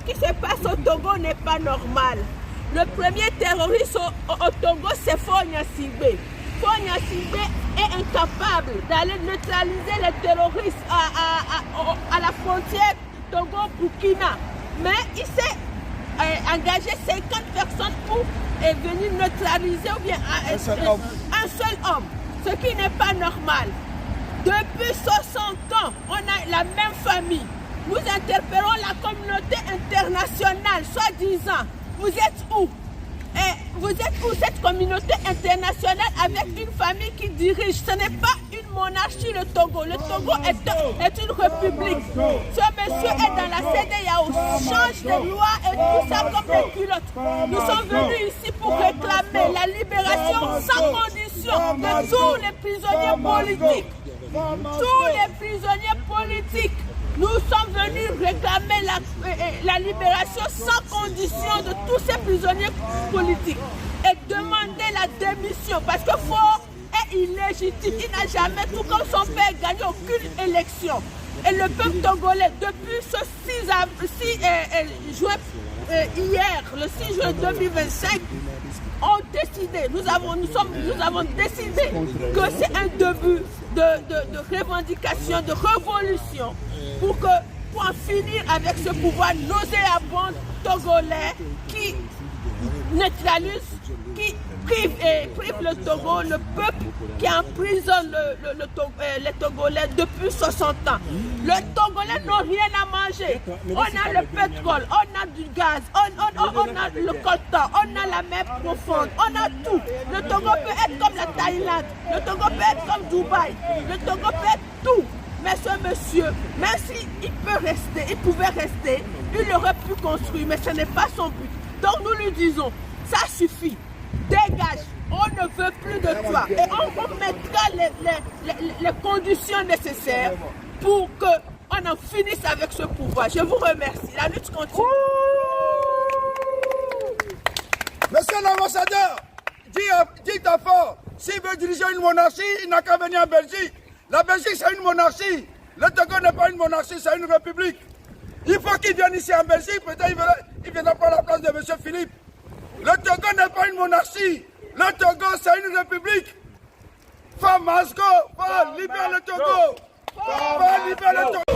qui se passe au Togo n'est pas normal. Le premier terroriste au Togo, c'est Faure Gnassingbé. Faure Gnassingbé est incapable d'aller neutraliser les terroristes à la frontière Togo-Burkina. Mais il s'est engagé 50 personnes pour venir neutraliser ou bien un seul homme, ce qui n'est pas normal. Depuis 60 ans, on a la même famille. Nous interpellons la communauté internationale, soi-disant, vous êtes où? Vous êtes où cette communauté internationale avec une famille qui dirige? Ce n'est pas une monarchie, le Togo. Le Togo est une république. Ce monsieur est dans la CEDEAO, change de loi et tout ça comme des culottes. Nous sommes venus ici pour réclamer la libération sans condition de tous les prisonniers politiques. Tous les prisonniers politiques. Nous sommes venus réclamer la libération sans condition de tous ces prisonniers politiques et demander la démission parce que Faure est illégitime. Il n'a jamais, tout comme son père, gagné aucune élection. Et le peuple togolais, depuis ce 6 juin, hier, le 6 juin 2025, ont décidé, nous avons décidé que c'est un début de revendication, de révolution pour en finir avec ce pouvoir nauséabond togolais qui neutralise, qui prive le Togo, le peuple qui emprisonne les Togolais depuis 60 ans. Les Togolais n'ont rien à manger. On a le pétrole, on a du gaz, on a le coltan, on a la mer profonde, on a tout. Le Togo peut être comme la Thaïlande, le Togo peut être comme Dubaï, le Togo peut être tout. Mais ce monsieur, même s'il peut rester, il pouvait rester, il aurait pu construire, mais ce n'est pas son but. Donc nous lui disons, ça suffit, dégage, on ne veut plus de toi. Et on mettra les conditions nécessaires pour qu'on en finisse avec ce pouvoir. Je vous remercie, la lutte continue. Monsieur l'ambassadeur, dites à Faure, s'il veut diriger une monarchie, il n'a qu'à venir en Belgique. La Belgique, c'est une monarchie. Le Togo n'est pas une monarchie, c'est une république. Il faut qu'il vienne ici en Belgique, peut-être il viendra prendre la place de M. Philippe. Le Togo n'est pas une monarchie. Le Togo, c'est une république. Faure must go. Faure, libère le Togo. Faure, libère le Togo.